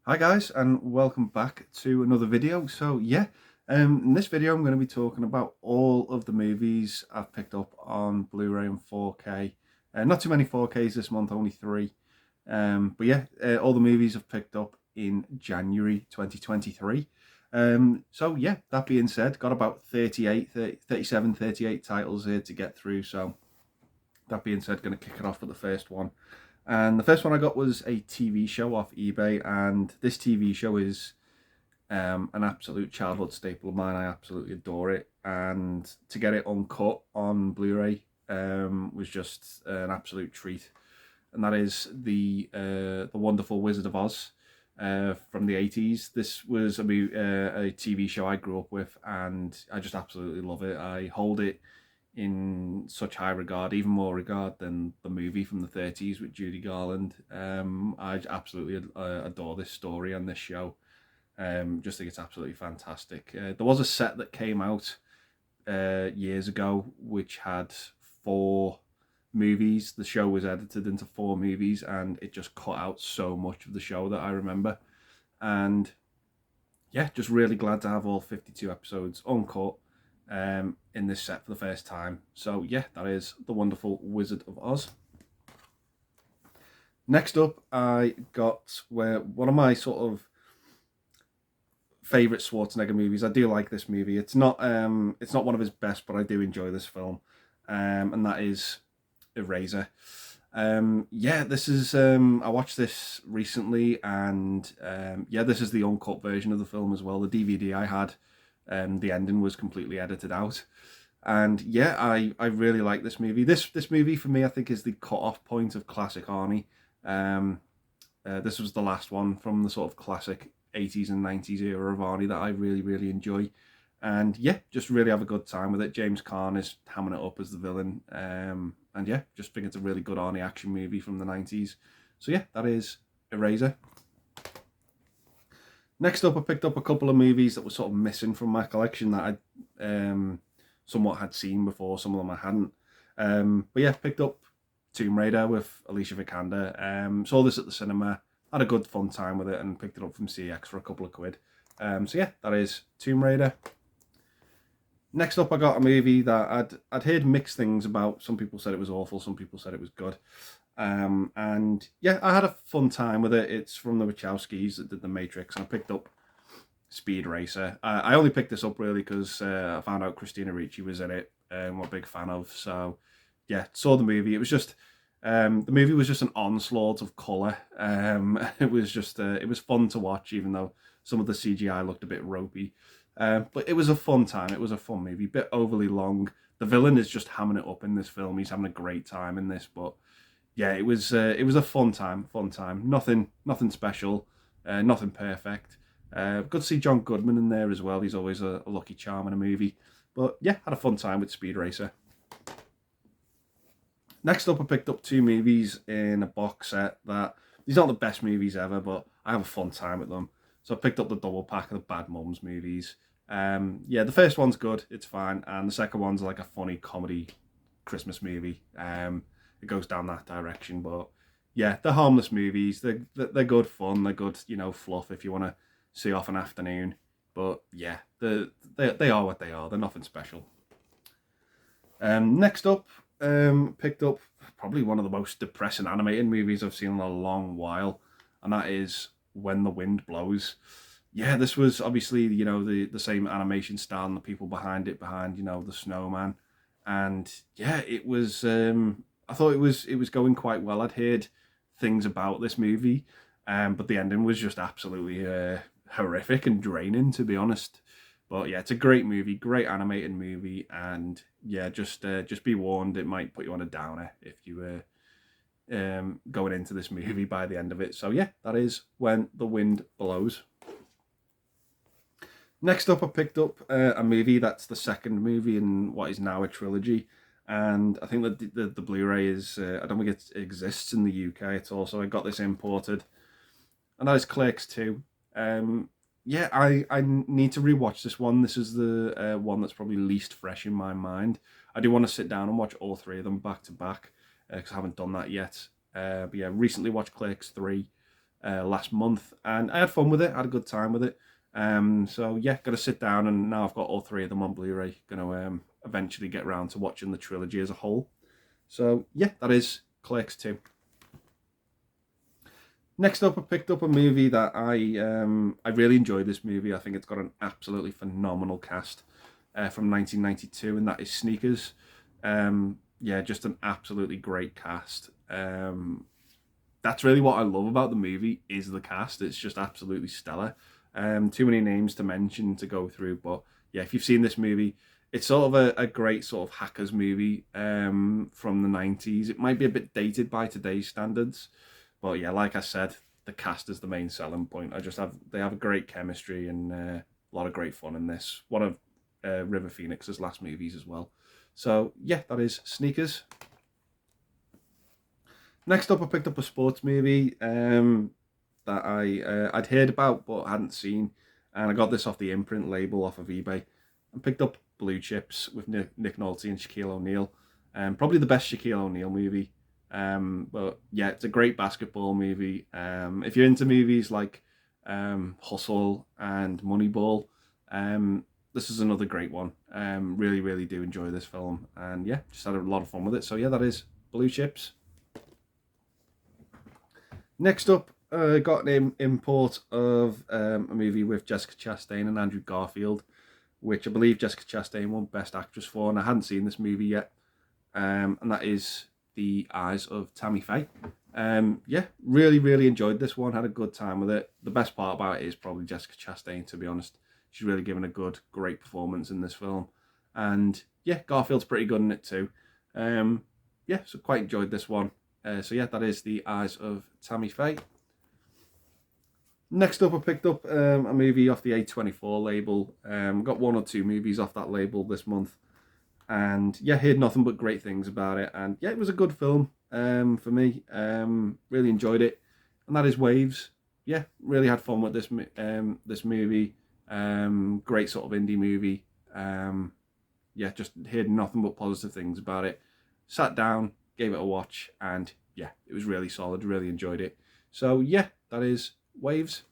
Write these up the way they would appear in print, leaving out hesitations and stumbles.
Hi guys, and welcome back to another video. In this video I'm going to be talking about all of the movies I've picked up on Blu-ray and 4K. Not too many 4Ks this month, only three. All the movies I've picked up in January 2023. That being said, got about 37, 38 titles here to get through. So that being said, going to kick it off with the first one. And the first one I got was a TV show off eBay, and this TV show is an absolute childhood staple of mine. I absolutely adore it, and to get it uncut on Blu-ray was just an absolute treat. And that is the Wonderful Wizard of Oz from the 80s. This was a TV show I grew up with, and I just absolutely love it. I hold it in such high regard, even more regard than the movie from the 30s with Judy Garland. I absolutely adore this story and this show. Just think it's absolutely fantastic. There was a set that came out years ago which had 4 movies. The show was edited into 4 movies, and it just cut out so much of the show that I remember. And yeah, just really glad to have all 52 episodes uncut in this set for the first time. So yeah, that is The Wonderful Wizard of Oz. Next up, I got one of my sort of favourite Schwarzenegger movies. I do like this movie. It's not one of his best, but I do enjoy this film, and that is Eraser. This is I watched this recently, and this is the uncut version of the film as well. The DVD I had, the ending was completely edited out. And yeah, I really like this movie. This movie for me, I think, is the cut-off point of classic Arnie. This was the last one from the sort of classic 80s and 90s era of Arnie that I really, really enjoy. And yeah, just really have a good time with it. James Caan is hamming it up as the villain. And yeah, just think it's a really good Arnie action movie from the 90s. So yeah, that is Eraser. Next up, I picked up a couple of movies that were sort of missing from my collection that I somewhat had seen before. Some of them I hadn't. Picked up Tomb Raider with Alicia Vikander. Saw this at the cinema, had a good fun time with it, and picked it up from CX for a couple of quid. That is Tomb Raider. Next up, I got a movie that I'd heard mixed things about. Some people said it was awful, some people said it was good. I had a fun time with it. It's from the Wachowskis that did The Matrix, and I picked up Speed Racer. I only picked this up really because I found out Christina Ricci was in it, I'm a big fan of. So yeah, saw the movie. It was just the movie was just an onslaught of colour. It was fun to watch, even though some of the CGI looked a bit ropey. But it was a fun time. It was a fun movie, a bit overly long. The villain is just hamming it up in this film. He's having a great time in this, but yeah, it was a fun time. Nothing special, nothing perfect. Good to see John Goodman in there as well. He's always a lucky charm in a movie. But yeah, had a fun time with Speed Racer. Next up, I picked up 2 movies in a box set that these aren't the best movies ever, but I have a fun time with them. So I picked up the double pack of the Bad Moms movies. The first one's good, it's fine, and the second one's like a funny comedy Christmas movie. It goes down that direction, but yeah, they're harmless movies. They're good fun. They're good, fluff if you want to see off an afternoon. But yeah, they are what they are. They're nothing special. Next up, picked up probably one of the most depressing animated movies I've seen in a long while, and that is When the Wind Blows. Yeah, this was obviously the same animation style and the people behind the snowman, and yeah, it was. I thought it was going quite well. I'd heard things about this movie, but the ending was just absolutely horrific and draining, to be honest. But yeah, it's a great movie, great animated movie, and yeah, just be warned, it might put you on a downer if you were going into this movie by the end of it. So yeah, that is When the Wind Blows. Next up, I picked up a movie that's the second movie in what is now a trilogy, and I think that the Blu-ray is I don't think it exists in the UK at all. So I got this imported, and that is Clerks 2. I need to rewatch this one. This is the one that's probably least fresh in my mind. I do want to sit down and watch all 3 of them back to back because I haven't done that yet. Recently watched Clerks 3. last month, and I had fun with it. I had a good time with it. So yeah, got to sit down, and now I've got all three of them on Blu-ray. Going to eventually get around to watching the trilogy as a whole. So yeah, that is Clerks 2. Next up, I picked up a movie that I really enjoyed. This movie, I think it's got an absolutely phenomenal cast from 1992, and that is Sneakers. Yeah, just an absolutely great cast. That's really what I love about the movie is the cast. It's just absolutely stellar. Too many names to mention to go through, but yeah, if you've seen this movie, it's sort of a great sort of hackers movie from the 90s. It might be a bit dated by today's standards, but yeah, like I said, the cast is the main selling point. They have a great chemistry and a lot of great fun in this. One of River Phoenix's last movies as well. So yeah, that is Sneakers. Next up, I picked up a sports movie that I'd heard about but hadn't seen, and I got this off the imprint label off of eBay. I picked up Blue Chips with Nick Nolte and Shaquille O'Neal. Probably the best Shaquille O'Neal movie. But yeah, it's a great basketball movie. If you're into movies like Hustle and Moneyball, this is another great one. Really, really do enjoy this film, and yeah, just had a lot of fun with it. So yeah, that is Blue Chips. Next up, got an import of a movie with Jessica Chastain and Andrew Garfield, which I believe Jessica Chastain won Best Actress for, and I hadn't seen this movie yet. And that is The Eyes of Tammy Faye. Yeah, really, really enjoyed this one. Had a good time with it. The best part about it is probably Jessica Chastain, to be honest. She's really given a great performance in this film. And yeah, Garfield's pretty good in it too. Yeah, so quite enjoyed this one. So yeah, that is The Eyes of Tammy Faye. Next up, I picked up a movie off the A24 label. Got one or two movies off that label this month. And yeah, heard nothing but great things about it. And yeah, it was a good film for me. Really enjoyed it. And that is Waves. Yeah, really had fun with this movie. Great sort of indie movie. Yeah, just heard nothing but positive things about it. Sat down, gave it a watch, and yeah, it was really solid. Really enjoyed it. So yeah, that is Waves.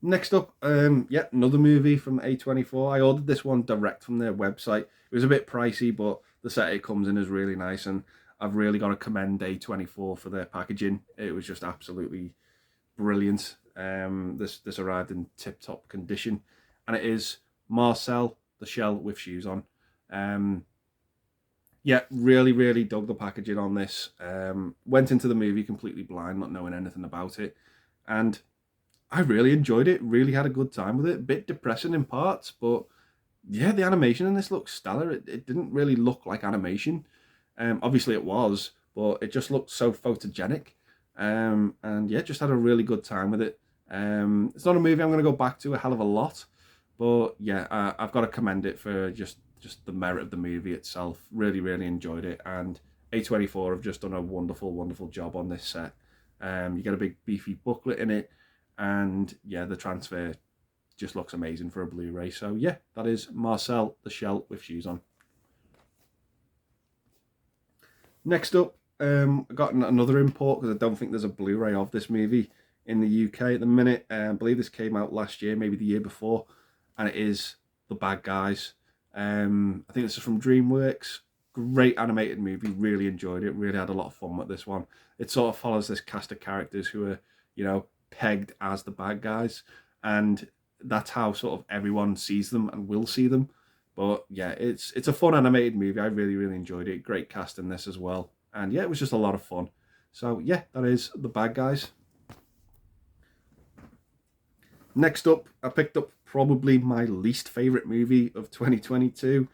Next up, yeah, another movie from A24. I ordered this one direct from their website. It was a bit pricey, but the set it comes in is really nice, and I've really got to commend A24 for their packaging. It was just absolutely brilliant. This arrived in tip-top condition, and it is Marcel the Shell with Shoes On. Yeah, really, really dug the packaging on this. Went into the movie completely blind, not knowing anything about it, and I really enjoyed it. Really had a good time with it. A bit depressing in parts, but yeah, the animation in this looks stellar. It didn't really look like animation. Obviously it was, but it just looked so photogenic. And yeah, just had a really good time with it. It's not a movie I'm going to go back to a hell of a lot, but yeah, I've got to commend it for just the merit of the movie itself. Really, really enjoyed it, and A24 have just done a wonderful, wonderful job on this set. You get a big beefy booklet in it, and yeah, the transfer just looks amazing for a Blu-ray. So yeah, that is Marcel the Shell with Shoes On. Next up, I got another import because I don't think there's a Blu-ray of this movie in the UK at the minute. I believe this came out last year, maybe the year before, and it is The Bad Guys. I think this is from DreamWorks. Great animated movie, really enjoyed it, really had a lot of fun with this one. It sort of follows this cast of characters who are, pegged as the bad guys, and that's how sort of everyone sees them and will see them. But yeah, it's a fun animated movie. I really, really enjoyed it. Great cast in this as well, and yeah, it was just a lot of fun. So yeah, that is The Bad Guys. Next up, I picked up probably my least favourite movie of 2022.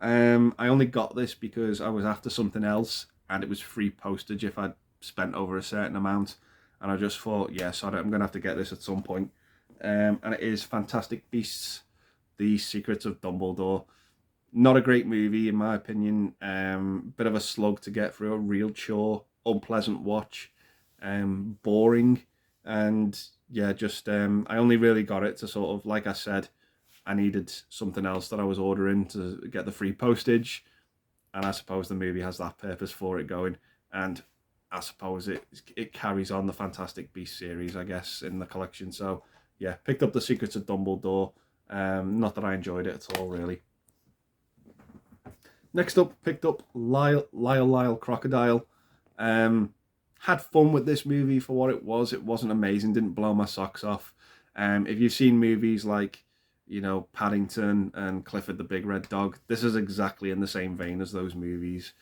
I only got this because I was after something else, and it was free postage if I'd spent over a certain amount. And I just thought, yeah, sorry, I'm going to have to get this at some point. And it is Fantastic Beasts, The Secrets of Dumbledore. Not a great movie, in my opinion. Bit of a slug to get through, a real chore, unpleasant watch, boring. And yeah, just I only really got it to sort of, like I said, I needed something else that I was ordering to get the free postage. And I suppose the movie has that purpose for it going. And I suppose it carries on the Fantastic Beasts series, I guess, in the collection. So yeah, picked up The Secrets of Dumbledore. Not that I enjoyed it at all, really. Next up, picked up Lyle Crocodile. Had fun with this movie for what it was. It wasn't amazing, didn't blow my socks off. If you've seen movies like, Paddington and Clifford the Big Red Dog, this is exactly in the same vein as those movies.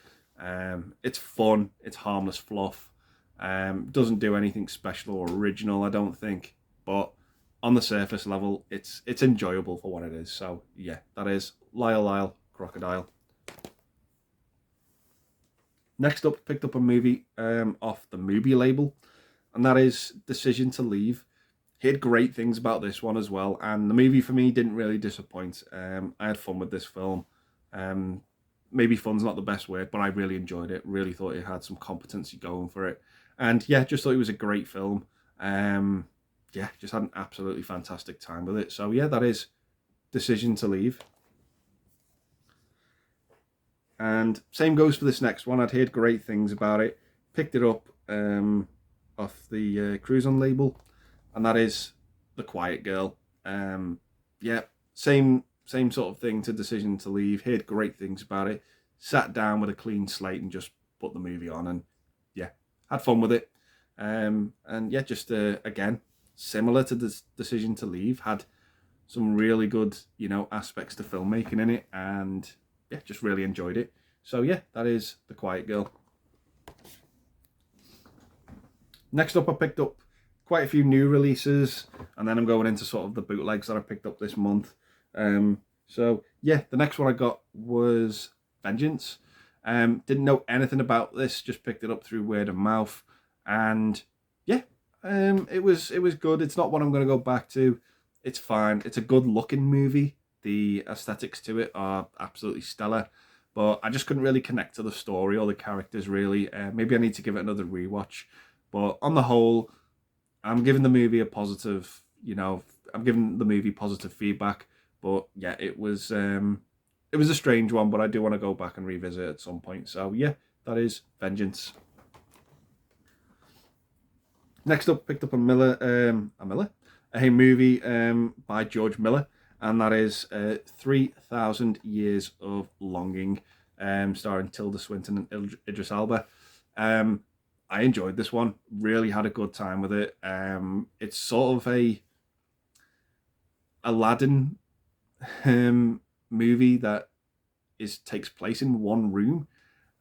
It's fun, it's harmless fluff. Doesn't do anything special or original, I don't think, but on the surface level, it's enjoyable for what it is. So yeah, that is Lyle Crocodile. Next up, picked up a movie off the Mubi label, and that is Decision to Leave. Heard great things about this one as well, and the movie for me didn't really disappoint. I had fun with this film. Maybe fun's not the best word, but I really enjoyed it. Really thought it had some competency going for it. And yeah, just thought it was a great film. Yeah, just had an absolutely fantastic time with it. So yeah, that is Decision to Leave. And same goes for this next one. I'd heard great things about it. Picked it up off the Cruzon label, and that is The Quiet Girl. Yeah, same sort of thing to Decision to Leave. Heard great things about it. Sat down with a clean slate and just put the movie on, and yeah, had fun with it. And yeah, just again, similar to the Decision to Leave, had some really good, aspects to filmmaking in it, and yeah, just really enjoyed it. So yeah, that is The Quiet Girl. Next up, I picked up quite a few new releases, and then I'm going into sort of the bootlegs that I picked up this month. So yeah, the next one I got was Vengeance. Didn't know anything about this, just picked it up through word of mouth, and yeah, it was good. It's not one I'm going to go back to. It's fine. It's a good looking movie. The aesthetics to it are absolutely stellar, but I just couldn't really connect to the story or the characters really. Maybe I need to give it another rewatch, but on the whole, I'm giving the movie a positive, I'm giving the movie positive feedback. But yeah, it was a strange one, but I do want to go back and revisit it at some point. So yeah, that is Vengeance. Next up, picked up a movie by George Miller, and that is 3,000 Years of Longing, starring Tilda Swinton and Idris Elba. I enjoyed this one, really had a good time with it. It's sort of a Aladdin movie that takes place in one room,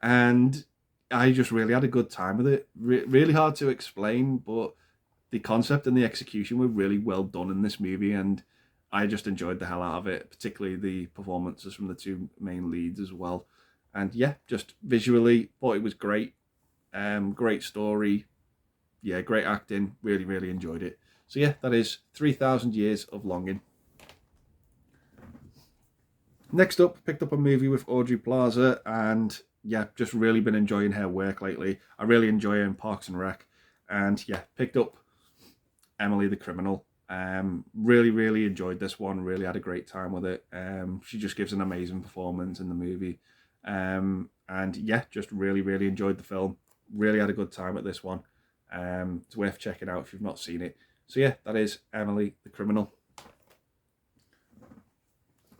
and I just really had a good time with it. Really hard to explain, but the concept and the execution were really well done in this movie, and I just enjoyed the hell out of it, particularly the performances from the two main leads as well. And yeah, just visually thought it was great. Great story. Yeah, great acting. Really, really enjoyed it. So yeah, that is 3,000 Years of Longing. Next up, picked up a movie with Aubrey Plaza, and yeah, just really been enjoying her work lately. I really enjoy her in Parks and Rec, and yeah, picked up Emily the Criminal. Really, really enjoyed this one. Really had a great time with it. She just gives an amazing performance in the movie, and yeah, just really, really enjoyed the film. Really had a good time at this one. It's worth checking out if you've not seen it. So yeah, that is Emily the Criminal.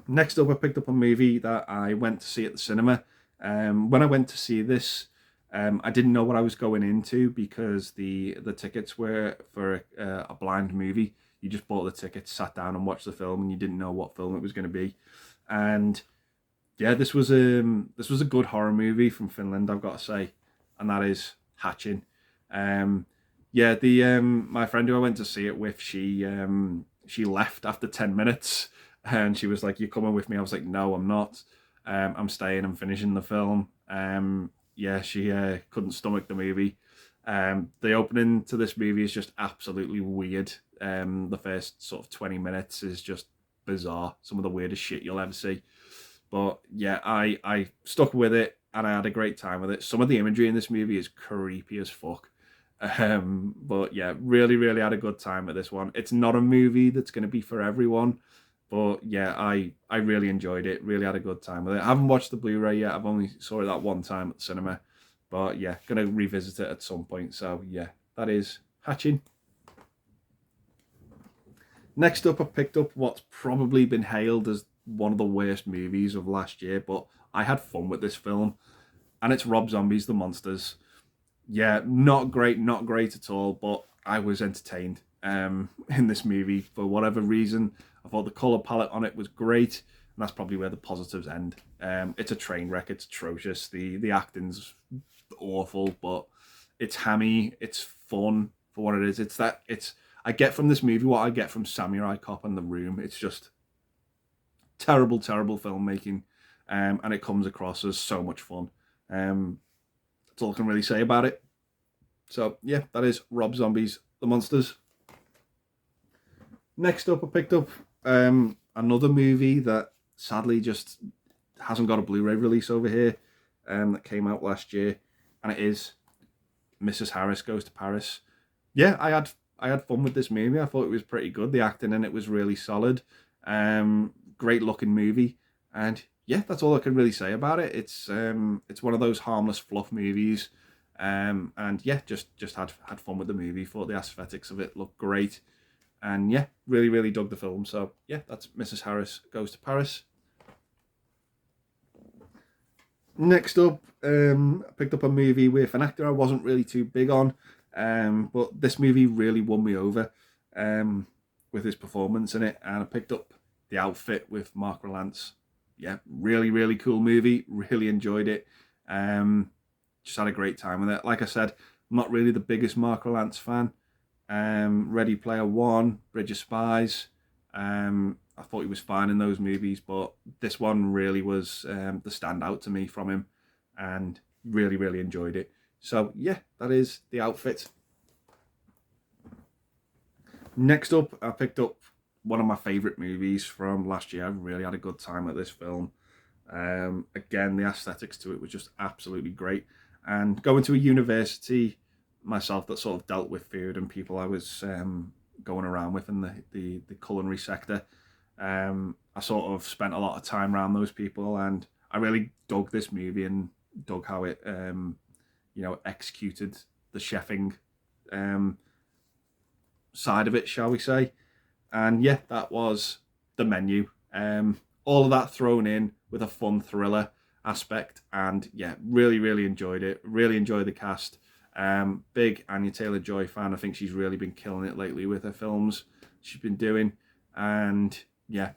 Next up, I picked up a movie that I went to see at the cinema. When I went to see this, I didn't know what I was going into because the tickets were for a blind movie. You just bought the tickets, sat down and watched the film, and you didn't know what film it was going to be. And yeah, this was a good horror movie from Finland, I've got to say, and that is Hatchin'. Yeah, my friend who I went to see it with, she left after 10 minutes. And she was like, "You coming with me?" I was like, "No, I'm not. I'm staying. I'm finishing the film." Yeah, she couldn't stomach the movie. The opening to this movie is just absolutely weird. The first sort of 20 minutes is just bizarre. Some of the weirdest shit you'll ever see. But yeah, I stuck with it, and I had a great time with it. Some of the imagery in this movie is creepy as fuck. But yeah, really, really had a good time with this one. It's not a movie that's going to be for everyone. But yeah, I really enjoyed it. Really had a good time with it. I haven't watched the Blu-ray yet. I've only saw it that one time at the cinema. But yeah, gonna revisit it at some point. So yeah, that is Hatching. Next up, I picked up what's probably been hailed as one of the worst movies of last year, but I had fun with this film, and it's Rob Zombie's The Monsters. Yeah, not great at all, but I was entertained in this movie for whatever reason. I thought the colour palette on it was great, and that's probably where the positives end. It's a train wreck, it's atrocious, the acting's awful, but it's hammy, it's fun for what it is. I get from this movie what I get from Samurai Cop and The Room. It's just terrible filmmaking, and it comes across as so much fun. That's all I can really say about it. So yeah, that is Rob Zombie's The Monsters. Next up, I picked up another movie that sadly just hasn't got a Blu-ray release over here, that came out last year, and it is Mrs. Harris Goes to Paris. Yeah, I had fun with this movie. I thought it was pretty good. The acting in it was really solid. Great looking movie, and yeah, that's all I can really say about it. It's one of those harmless fluff movies, and yeah, just had fun with the movie. Thought the aesthetics of it looked great, and yeah, really dug the film. So yeah, that's Mrs. Harris Goes to Paris. Next up, I picked up a movie with an actor I wasn't really too big on, but this movie really won me over with his performance in it, and I picked up The Outfit with Mark Rylance. Yeah, really cool movie. Really enjoyed it. Just had a great time with it. Like I said, I'm not really the biggest Mark Rylance fan. Ready Player One, Bridge of Spies. I thought he was fine in those movies, but this one really was the standout to me from him, and really enjoyed it. So yeah, that is The Outfit. Next up, I picked up one of my favourite movies from last year. I really had a good time with this film. Again, the aesthetics to it was just absolutely great. And going to a university myself that sort of dealt with food and people I was going around with in the culinary sector, I sort of spent a lot of time around those people, and I really dug this movie and dug how it executed the chefing side of it, shall we say. And yeah, that was The Menu. All of that thrown in with a fun thriller aspect, and yeah, really enjoyed it. Really enjoyed the cast. Big Anya Taylor-Joy fan. I think she's really been killing it lately with her films she's been doing, and yeah,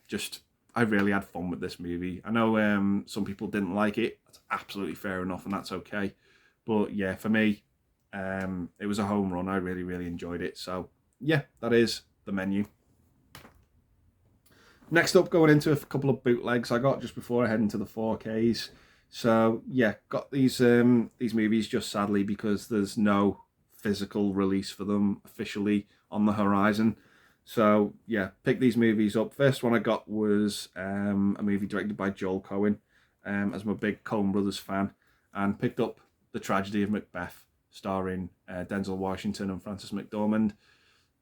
I really had fun with this movie. I know some people didn't like it. That's absolutely fair enough, and that's okay. But yeah, for me, it was a home run. I really enjoyed it. So yeah, that is The Menu. Next up, going into a couple of bootlegs I got just before I head into the 4Ks. So yeah, got these movies just sadly because there's no physical release for them officially on the horizon. So yeah, picked these movies up. First one I got was a movie directed by Joel Coen, as I'm a big Coen Brothers fan, and picked up The Tragedy of Macbeth, starring Denzel Washington and Frances McDormand.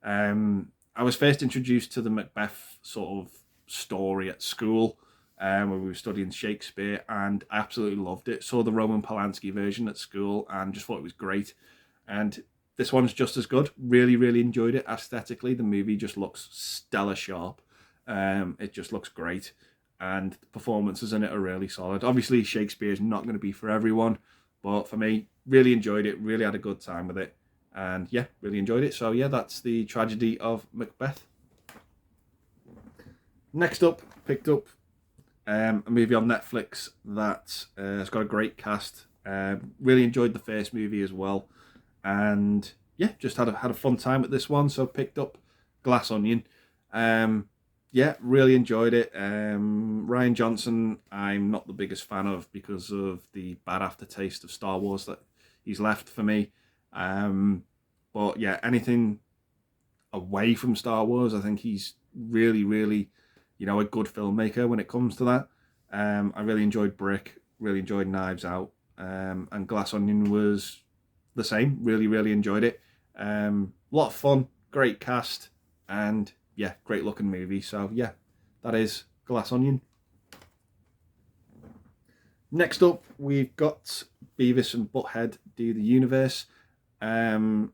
I was first introduced to the Macbeth sort of story at school, where we were studying Shakespeare, and I absolutely loved it. Saw the Roman Polanski version at school and just thought it was great. And this one's just as good. Really enjoyed it aesthetically. The movie just looks stellar sharp. It just looks great, and the performances in it are really solid. Obviously, Shakespeare is not going to be for everyone, but for me, really enjoyed it. Really had a good time with it, and yeah, really enjoyed it. So yeah, that's The Tragedy of Macbeth. Next up, picked up a movie on Netflix that has got a great cast. Really enjoyed the first movie as well, and yeah, just had a fun time with this one. So picked up Glass Onion. Yeah, really enjoyed it. Rian Johnson, I'm not the biggest fan of because of the bad aftertaste of Star Wars that he's left for me. But yeah, anything away from Star Wars, I think he's really a good filmmaker when it comes to that. I really enjoyed Brick, really enjoyed Knives Out, and Glass Onion was the same. Really enjoyed it. A lot of fun, great cast, and yeah, great looking movie. So yeah, that is Glass Onion. Next up, we've got Beavis and Butthead Do the Universe. I'm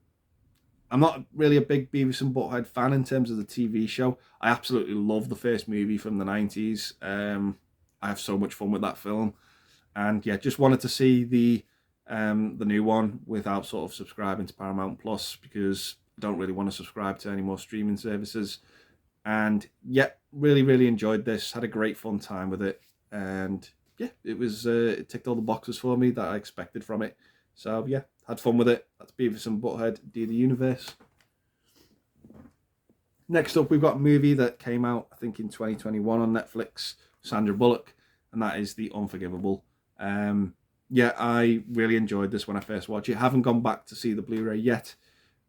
not really a big Beavis and Butthead fan in terms of the TV show. I absolutely love the first movie from the 90s. I have so much fun with that film. And yeah, just wanted to see the new one without sort of subscribing to Paramount Plus, because I don't really want to subscribe to any more streaming services. And yeah, really, really enjoyed this. Had a great fun time with it. And yeah, it ticked all the boxes for me that I expected from it. So yeah, had fun with it. That's Beavis and Butthead Do the Universe. Next up, we've got a movie that came out, I think, in 2021 on Netflix, Sandra Bullock, and that is The Unforgivable. Yeah, I really enjoyed this when I first watched it. Haven't gone back to see the Blu-ray yet,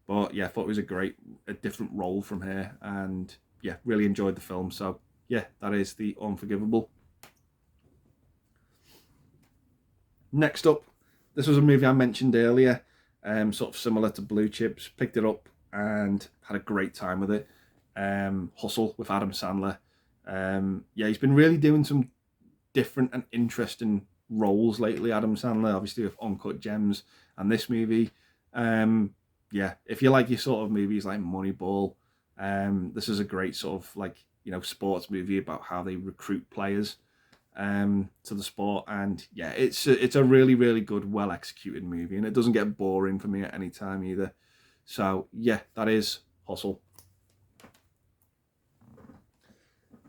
but yeah, I thought it was a different role from her, and yeah, really enjoyed the film. So yeah, that is The Unforgivable. Next up, this was a movie I mentioned earlier, sort of similar to Blue Chips. Picked it up and had a great time with it. Hustle with Adam Sandler. Yeah, he's been really doing some different and interesting roles lately, Adam Sandler, obviously with Uncut Gems and this movie. Yeah, if you like your sort of movies like Moneyball, this is a great sort of like, sports movie about how they recruit players to the sport. And yeah, it's a really, really good, well executed movie, and it doesn't get boring for me at any time either. So yeah, that is Hustle.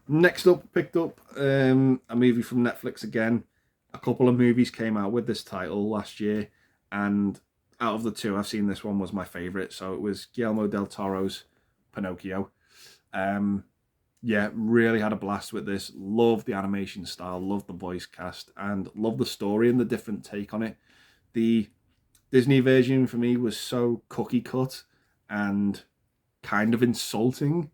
Next up, picked up a movie from Netflix again. A couple of movies came out with this title last year, and out of the two, I've seen this one was my favourite. So it was Guillermo del Toro's Pinocchio. Yeah, really had a blast with this. Love the animation style, love the voice cast, and love the story and the different take on it. The Disney version for me was so cookie cut and kind of insulting.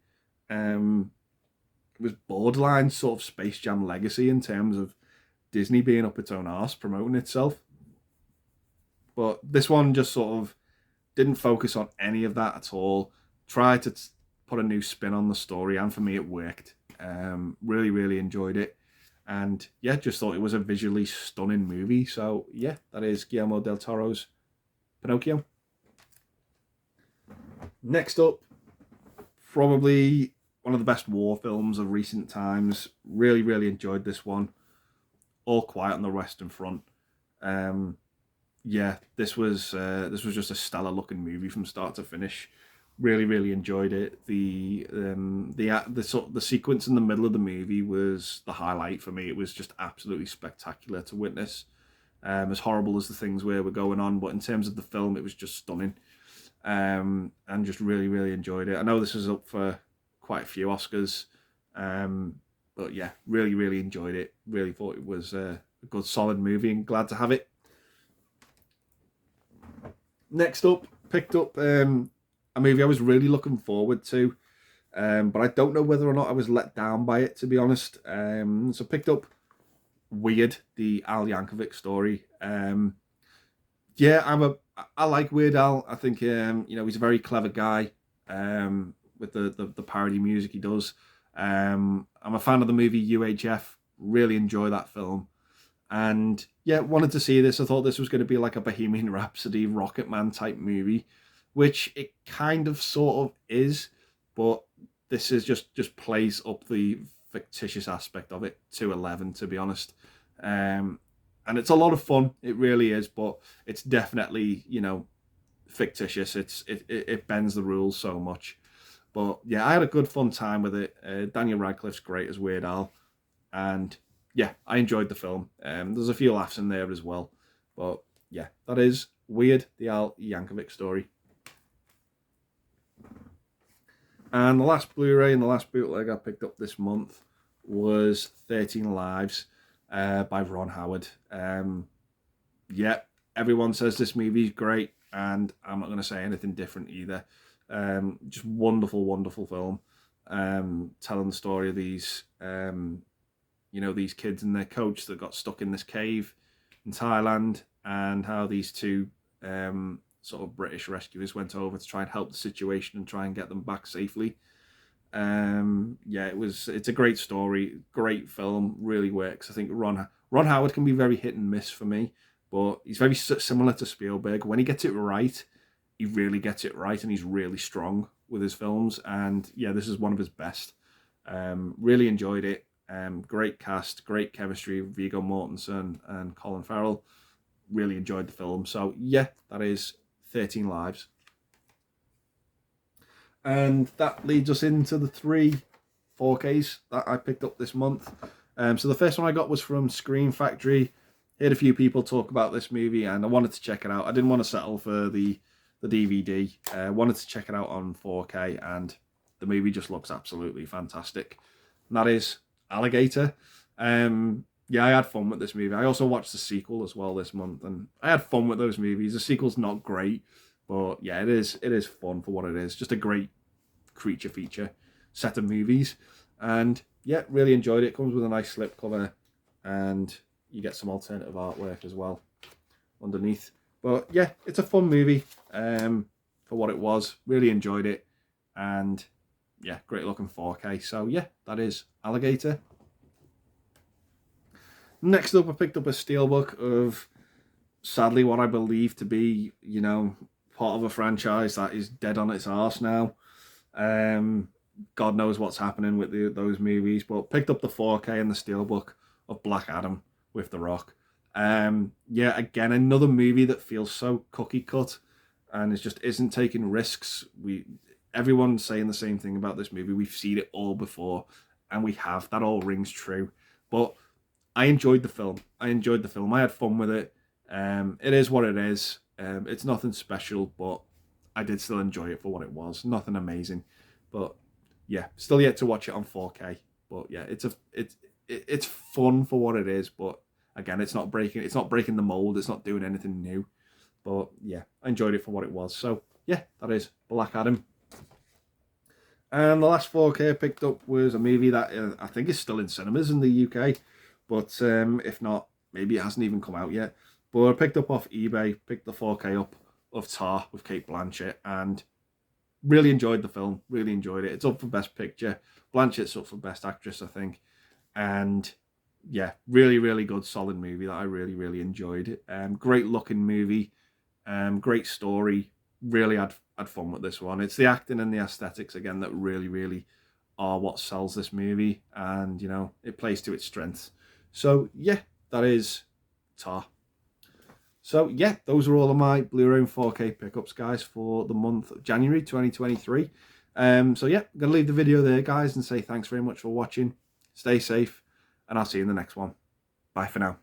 It was borderline sort of Space Jam Legacy in terms of Disney being up its own arse promoting itself. But this one just sort of didn't focus on any of that at all. Tried to put a new spin on the story, and for me it worked. Really, really enjoyed it. And yeah, just thought it was a visually stunning movie. So yeah, that is Guillermo del Toro's Pinocchio. Next up, probably one of the best war films of recent times. Really, really enjoyed this one. All Quiet on the Western Front. Yeah, this was just a stellar looking movie from start to finish. Really, really enjoyed it. The sequence in the middle of the movie was the highlight for me. It was just absolutely spectacular to witness. As horrible as the things were going on, but in terms of the film, it was just stunning. And just really, really enjoyed it. I know this was up for quite a few Oscars, but yeah, really, really enjoyed it. Really thought it was a good, solid movie, and glad to have it. Next up, picked up a movie I was really looking forward to, but I don't know whether or not I was let down by it, to be honest. So picked up Weird, the Al Yankovic story. Yeah, I like Weird Al. I think he's a very clever guy with the parody music he does. I'm a fan of the movie UHF. Really enjoy that film. And yeah, wanted to see this. I thought this was going to be like a Bohemian Rhapsody, Rocket Man type movie, which it kind of sort of is, but this is just plays up the fictitious aspect of it to 11, to be honest. And it's a lot of fun. It really is, but it's definitely, fictitious. It bends the rules so much. But yeah, I had a good fun time with it. Daniel Radcliffe's great as Weird Al, and yeah, I enjoyed the film. There's a few laughs in there as well. But yeah, that is Weird, the Al Yankovic story. And the last Blu-ray and the last bootleg I picked up this month was 13 Lives by Ron Howard. Yeah, everyone says this movie is great, and I'm not going to say anything different either. Just wonderful, wonderful film. Telling the story of these these kids and their coach that got stuck in this cave in Thailand, and how these two sort of British rescuers went over to try and help the situation and try and get them back safely. Yeah, it's a great story, great film, really works. I think Ron Howard can be very hit and miss for me. but he's very similar to Spielberg. When he gets it right, he really gets it right, and he's really strong with his films. And yeah, this is one of his best. Really enjoyed it. Great cast, great chemistry, Viggo Mortensen and Colin Farrell. Really enjoyed the film. So yeah, that is 13 Lives. And that leads us into the 3 4Ks that I picked up this month. So the first one I got was from Scream Factory. Heard a few people talk about this movie, and I wanted to check it out. I didn't want to settle for the DVD. Wanted to check it out on 4K, and the movie just looks absolutely fantastic. And that is Alligator. Yeah, I had fun with this movie. I also watched the sequel as well this month, and I had fun with those movies. The sequel's not great, but yeah, it is fun for what it is. Just a great creature feature set of movies, and yeah, really enjoyed it. Comes with a nice slipcover, and you get some alternative artwork as well underneath. But yeah, it's a fun movie for what it was. Really enjoyed it, and yeah, great looking 4K. So yeah, that is Alligator. Next up, I picked up a steelbook of, sadly, what I believe to be, part of a franchise that is dead on its arse now. God knows what's happening with those movies, but picked up the 4K and the steelbook of Black Adam with The Rock. Yeah, again, another movie that feels so cookie cut and it just isn't taking risks. Everyone's saying the same thing about this movie. We've seen it all before, and we have. That all rings true. But I enjoyed the film. I had fun with it. It is what it is. It's nothing special, but I did still enjoy it for what it was. Nothing amazing, but yeah, still yet to watch it on 4K. But yeah, it's fun for what it is. But again, it's not breaking the mold. It's not doing anything new. But yeah, I enjoyed it for what it was. So yeah, that is Black Adam. And the last 4K I picked up was a movie that I think is still in cinemas in the UK. But if not, maybe it hasn't even come out yet. But I picked up off eBay, picked the 4K up of Tar with Cate Blanchett, and really enjoyed the film. Really enjoyed it. It's up for Best Picture. Blanchett's up for Best Actress, I think. And yeah, really, really good, solid movie that I really, really enjoyed. Great looking movie. Great story. Really had fun with this one. It's the acting and the aesthetics again that really, really are what sells this movie, and it plays to its strengths. So yeah, that is Tar. So yeah, those are all of my Blu-ray and 4K pickups, guys, for the month of January 2023. So yeah, I'm gonna leave the video there, guys, and say thanks very much for watching. Stay safe, and I'll see you in the next one. Bye for now.